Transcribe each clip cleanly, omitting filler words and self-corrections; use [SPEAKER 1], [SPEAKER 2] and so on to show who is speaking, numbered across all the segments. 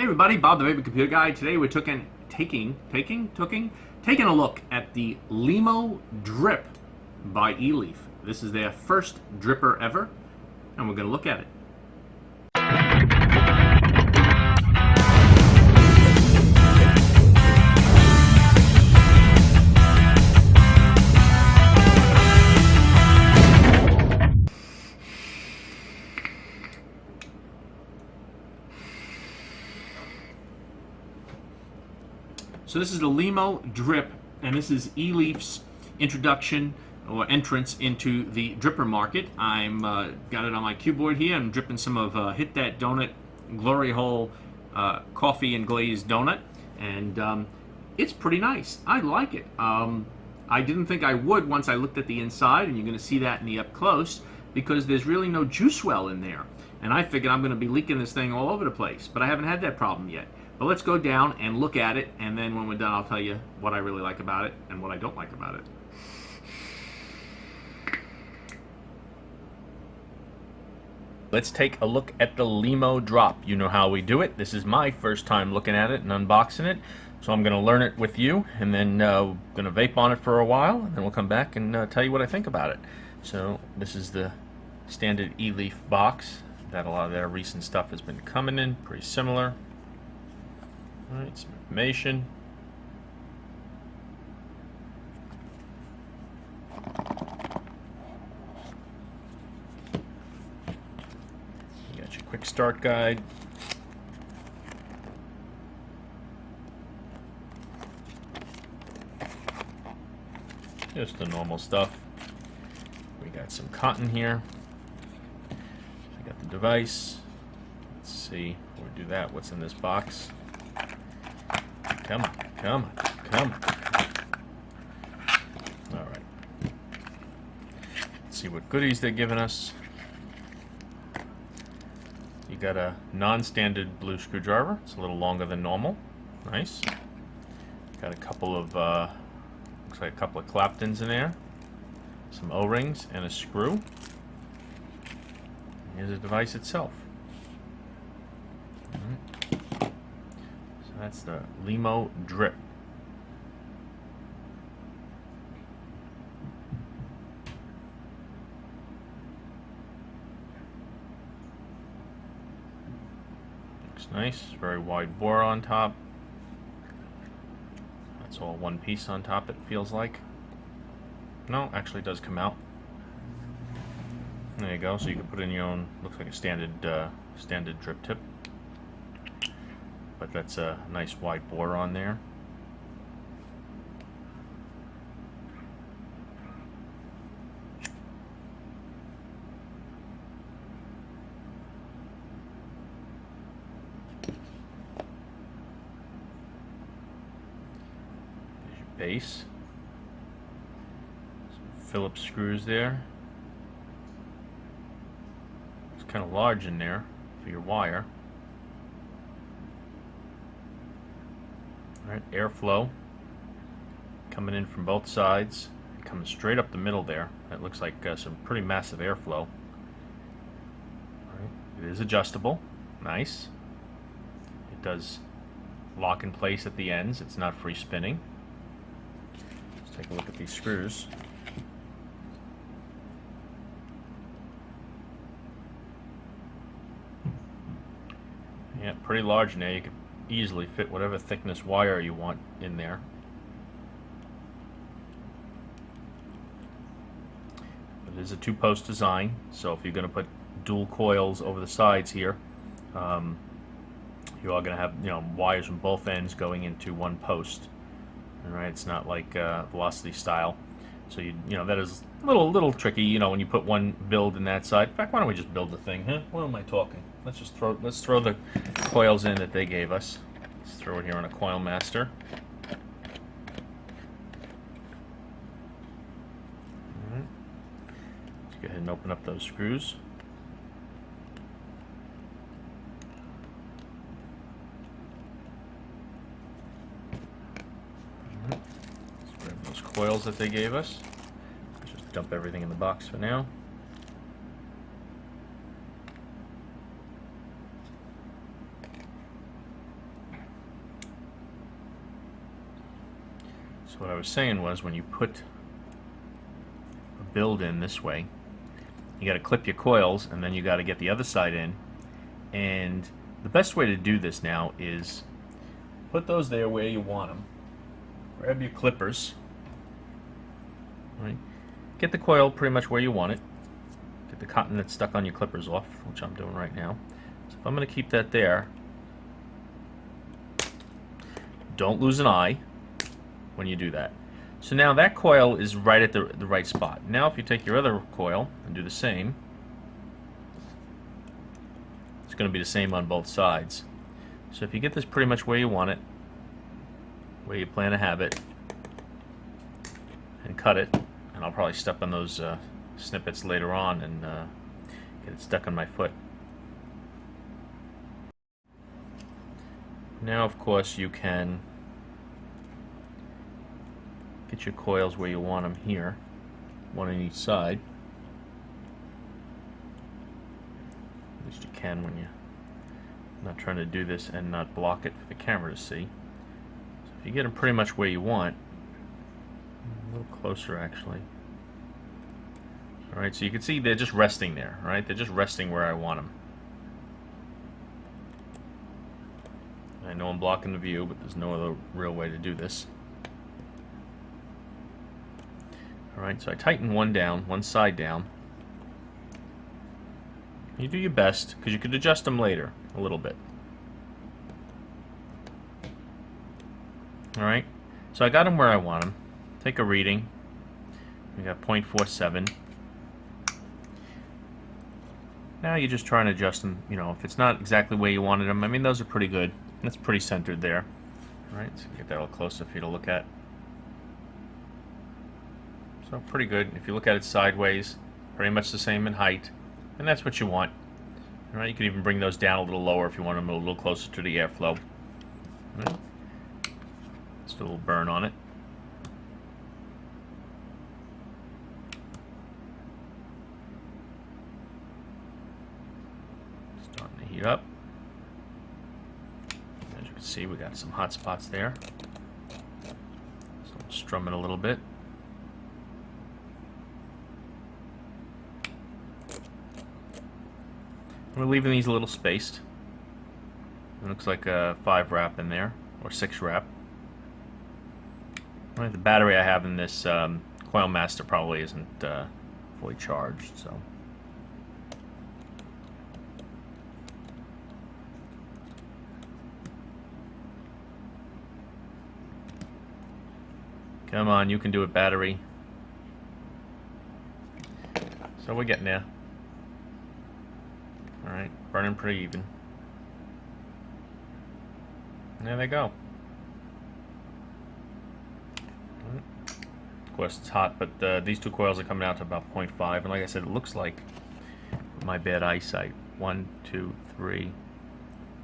[SPEAKER 1] Hey everybody, Bob the Vaping Computer Guy. Today we're taking a look at the Lemo Drip by Eleaf. This is their first dripper ever, and we're going to look at it. So this is the Lemo Drip, and this is Eleaf's introduction or entrance into the dripper market. I'm got it on my cue board here. I'm dripping some of Hit That Donut Glory Hole coffee and glazed donut, and it's pretty nice. I like it. I didn't think I would once I looked at the inside, and you're going to see that in the up close, because there's really no juice well in there. And I figured I'm going to be leaking this thing all over the place, but I haven't had that problem yet. But let's go down and look at it, and then when we're done, I'll tell you what I really like about it and what I don't like about it. Let's take a look at the Lemo Drop. You know how we do it. This is my first time looking at it and unboxing it, so I'm going to learn it with you, and then we're going to vape on it for a while, and then we'll come back and tell you what I think about it. So this is the standard Eleaf box that a lot of their recent stuff has been coming in, pretty similar. Alright, some information. You got your quick start guide. Just the normal stuff. We got some cotton here. I got the device. Let's see, before we do that, what's in this box? Come on, come on, come on. Alright. Let's see what goodies they're giving us. You got a non-standard blue screwdriver. It's a little longer than normal. Nice. Got a couple of, looks like a couple of Claptons in there. Some O-rings and a screw. Here's the device itself. That's the Lemo Drip. Looks nice. Very wide bore on top. That's all one piece on top, it feels like. No, actually it does come out. There you go. So you can put in your own, looks like a standard drip tip. But that's a nice wide bore on there. There's your base. Some Phillips screws there. It's kind of large in there for your wire. Alright, airflow coming in from both sides, coming straight up the middle there. That looks like some pretty massive airflow. Alright, it is adjustable, nice. It does lock in place at the ends, it's not free spinning. Let's take a look at these screws. Yeah, pretty large in there. You could easily fit whatever thickness wire you want in there. It is a two-post design, so if you're going to put dual coils over the sides here, you are going to have wires from both ends going into one post. All right, it's not like Velocity style. So that is a little tricky, when you put one build in that side. In fact, why don't we just build the thing, huh? What am I talking? Let's throw the coils in that they gave us. Let's throw it here on a Coil Master. Alright. Let's go ahead and open up those screws. Alright. Let's grab those coils that they gave us. Let's just dump everything in the box for now. So what I was saying was, when you put a build in this way, you got to clip your coils, and then you got to get the other side in. And the best way to do this now is put those there where you want them. Grab your clippers. Right. Get the coil pretty much where you want it. Get the cotton that's stuck on your clippers off, which I'm doing right now. So if I'm going to keep that there, don't lose an eye when you do that. So now that coil is right at the right spot. Now if you take your other coil and do the same, it's going to be the same on both sides. So if you get this pretty much where you want it, where you plan to have it, and cut it, and I'll probably step on those snippets later on and get it stuck on my foot. Now of course you can get your coils where you want them here, one on each side. At least you can when you're not trying to do this and not block it for the camera to see. So if you get them pretty much where you want, a little closer actually. Alright, so you can see they're just resting there, right? They're just resting where I want them. I know I'm blocking the view, but there's no other real way to do this. Alright, so I tighten one down, one side down. You do your best, because you could adjust them later a little bit. Alright, so I got them where I want them. Take a reading. We got 0.47. Now you're just trying to adjust them, you know, if it's not exactly where you wanted them. I mean, those are pretty good. That's pretty centered there. Alright, so get that a little closer for you to look at. So pretty good. If you look at it sideways, pretty much the same in height, and that's what you want. All right, you can even bring those down a little lower if you want them a little closer to the airflow. All right. Just a little burn on it. Starting to heat up. As you can see, we got some hot spots there. So I'll strum it a little bit. We're leaving these a little spaced. It looks like a 5 wrap in there, or 6 wrap. Right, the battery I have in this Coil Master probably isn't fully charged, so. Come on, you can do it, battery. So we're getting there. Alright, burning pretty even. And there they go. Right. Of course it's hot, but these two coils are coming out to about 0.5, and like I said, it looks like, with my bad eyesight, 1, 2, 3,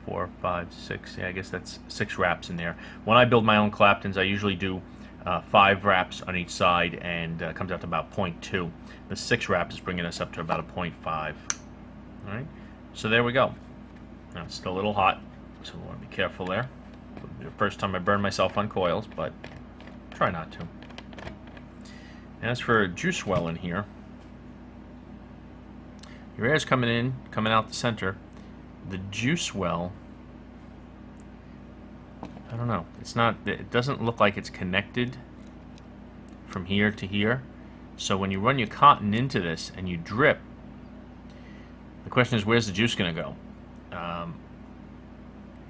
[SPEAKER 1] 4, 5, 6, yeah, I guess that's 6 wraps in there. When I build my own Claptons, I usually do 5 wraps on each side, and it comes out to about 0.2. The 6 wraps is bringing us up to about a 0.5. Alright. So there we go. Now it's still a little hot, so we want to be careful there. It'll be the first time I burn myself on coils, but try not to. As for a juice well in here, your air's coming in, coming out the center. The juice well, I don't know. It's not. It doesn't look like it's connected from here to here. So when you run your cotton into this and you drip, the question is, where's the juice going to go?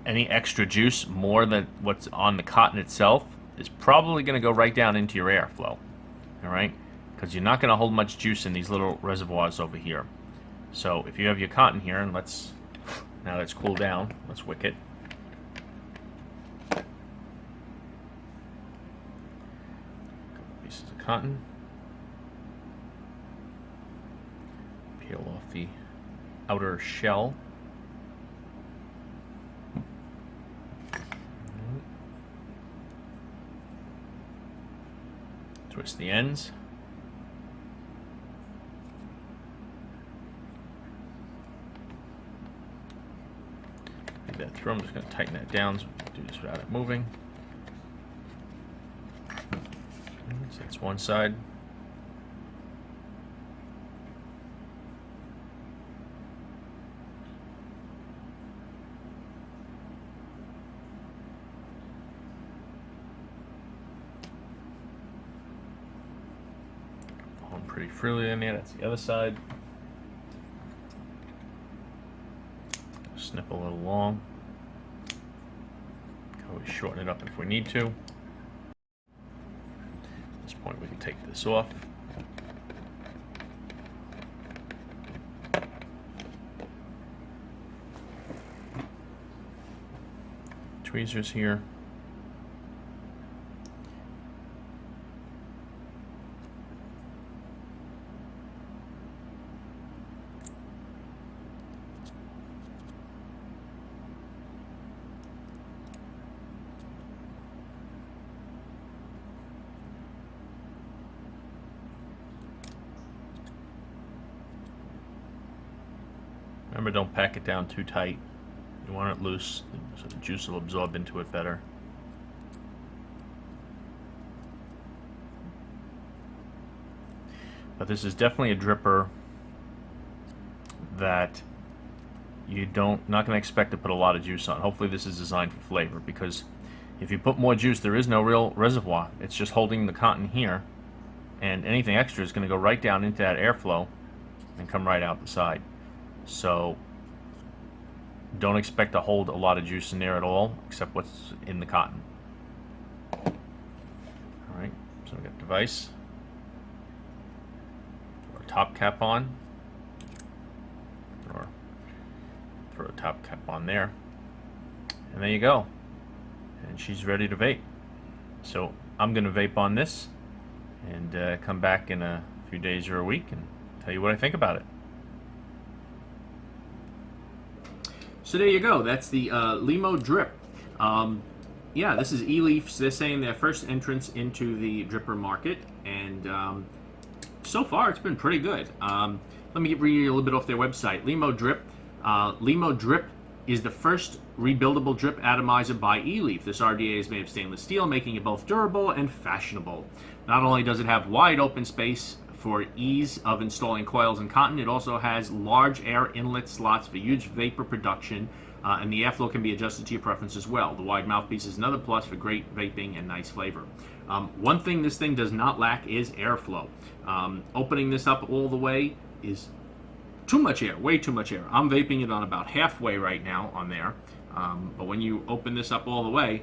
[SPEAKER 1] Any extra juice, more than what's on the cotton itself, is probably going to go right down into your airflow. All right? Because you're not going to hold much juice in these little reservoirs over here. So if you have your cotton here, and now let's cool down, let's wick it. Couple pieces of cotton. Peel off the outer shell. Twist the ends. Feed that through. I'm just going to tighten that down so we can do this without it moving. So that's one side. Pulling pretty freely in there. That's the other side. Snip a little long. Can always shorten it up if we need to. At this point, we can take this off. Tweezers here. Remember, don't pack it down too tight. You want it loose so the juice will absorb into it better. But this is definitely a dripper that you not going to expect to put a lot of juice on. Hopefully this is designed for flavor, because if you put more juice, there is no real reservoir. It's just holding the cotton here, and anything extra is going to go right down into that airflow and come right out the side. So don't expect to hold a lot of juice in there at all, except what's in the cotton. Alright, so we got the device. Throw our top cap on. Or throw a top cap on there. And there you go. And she's ready to vape. So I'm going to vape on this and come back in a few days or a week and tell you what I think about it. So there you go. That's the Lemo drip. Yeah, this is Eleaf's. They're saying their first entrance into the dripper market, and so far it's been pretty good. Let me read you a little bit off their website. Lemo drip. Lemo drip is the first rebuildable drip atomizer by Eleaf. This RDA is made of stainless steel, making it both durable and fashionable. Not only does it have wide open space for ease of installing coils and cotton, it also has large air inlet slots for huge vapor production, and the airflow can be adjusted to your preference as well. The wide mouthpiece is another plus for great vaping and nice flavor. One thing this thing does not lack is airflow. Opening this up all the way is too much air, way too much air. I'm vaping it on about halfway right now on there, but when you open this up all the way,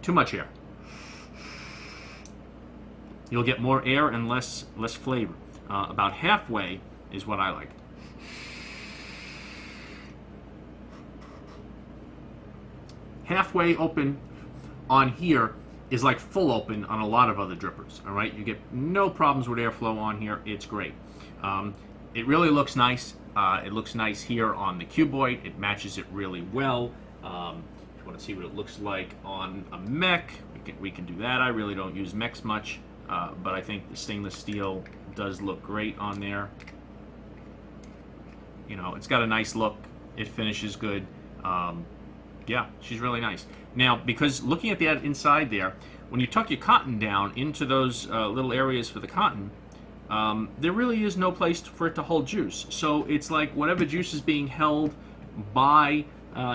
[SPEAKER 1] too much air. You'll get more air and less flavor. About halfway is what I like. Halfway open on here is like full open on a lot of other drippers. All right, you get no problems with airflow on here. It's great. It really looks nice. It looks nice here on the cuboid. It matches it really well. If you want to see what it looks like on a mech, we can do that. I really don't use mechs much. But I think the stainless steel does look great on there. You know, it's got a nice look. It finishes good. Yeah, she's really nice. Now, because looking at the inside there, when you tuck your cotton down into those little areas for the cotton, there really is no place for it to hold juice. So it's like whatever juice is being held by,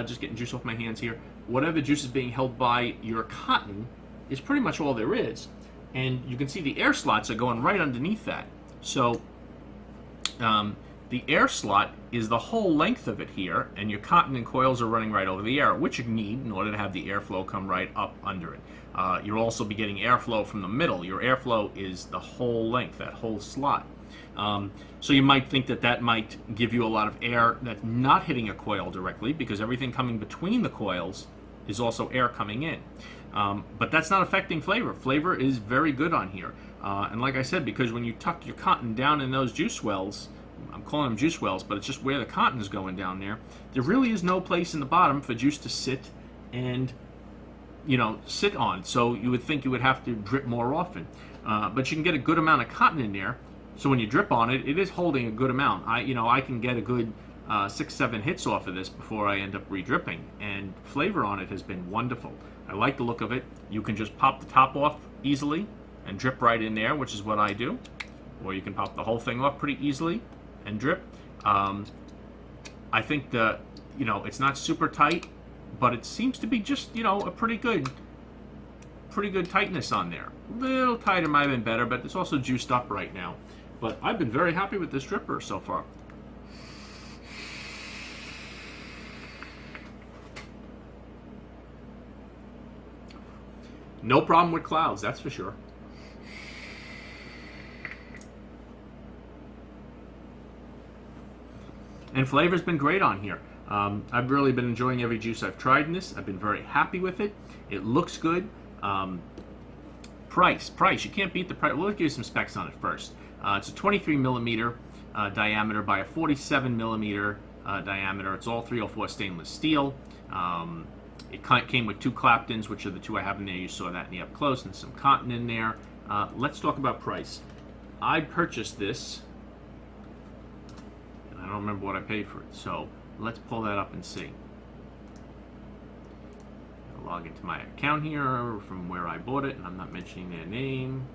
[SPEAKER 1] just getting juice off my hands here, whatever juice is being held by your cotton is pretty much all there is. And you can see the air slots are going right underneath that. So the air slot is the whole length of it here, and your cotton and coils are running right over the air, which you need in order to have the airflow come right up under it. You'll also be getting airflow from the middle. Your airflow is the whole length, that whole slot. So you might think that that might give you a lot of air that's not hitting a coil directly, because everything coming between the coils is also air coming in. But that's not affecting flavor. Flavor is very good on here. And like I said, because when you tuck your cotton down in those juice wells, I'm calling them juice wells, but it's just where the cotton is going down there, there really is no place in the bottom for juice to sit and, you know, sit on. So you would think you would have to drip more often. But you can get a good amount of cotton in there. So when you drip on it, it is holding a good amount. I can get a good 6-7 hits off of this before I end up re-dripping, and flavor on it has been wonderful. I like the look of it. You can just pop the top off easily and drip right in there, which is what I do, or you can pop the whole thing off pretty easily and drip. I think it's not super tight, but it seems to be just a pretty good tightness on there. A little tighter might have been better, but it's also juiced up right now. But I've been very happy with this dripper so far. No problem with clouds, that's for sure. And flavor's been great on here. I've really been enjoying every juice I've tried in this. I've been very happy with it. It looks good. Price, you can't beat the price. We'll give you some specs on it first. It's a 23 millimeter diameter by a 47 millimeter diameter. It's all 304 stainless steel. It came with 2 Claptons, which are the 2 I have in there. You saw that in the up close, and some cotton in there. Let's talk about price. I purchased this, and I don't remember what I paid for it, so let's pull that up and see. I'll log into my account here from where I bought it, and I'm not mentioning their name.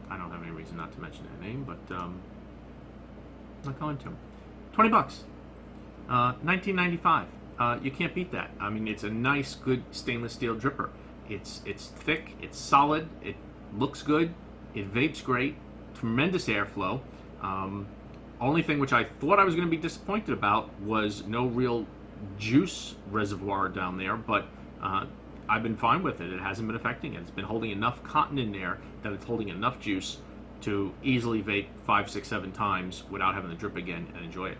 [SPEAKER 1] I don't have any reason not to mention their name, but I'm not going to. $20, $19.95. You can't beat that. I mean, it's a nice, good stainless steel dripper. It's thick, it's solid, it looks good, it vapes great, tremendous airflow. Only thing which I thought I was going to be disappointed about was no real juice reservoir down there, but I've been fine with it. It hasn't been affecting it. It's been holding enough cotton in there that it's holding enough juice to easily vape 5, 6, 7 times without having to drip again and enjoy it.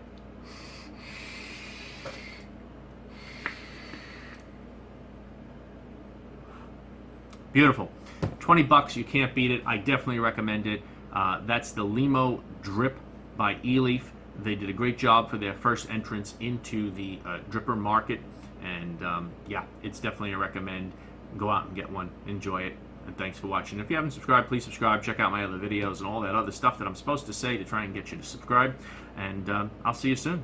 [SPEAKER 1] Beautiful. $20, you can't beat it. I definitely recommend it. That's the Lemo Drip by Eleaf. They did a great job for their first entrance into the dripper market, and yeah, it's definitely a recommend. Go out and get one. Enjoy it, and thanks for watching. If you haven't subscribed, please subscribe. Check out my other videos and all that other stuff that I'm supposed to say to try and get you to subscribe, and I'll see you soon.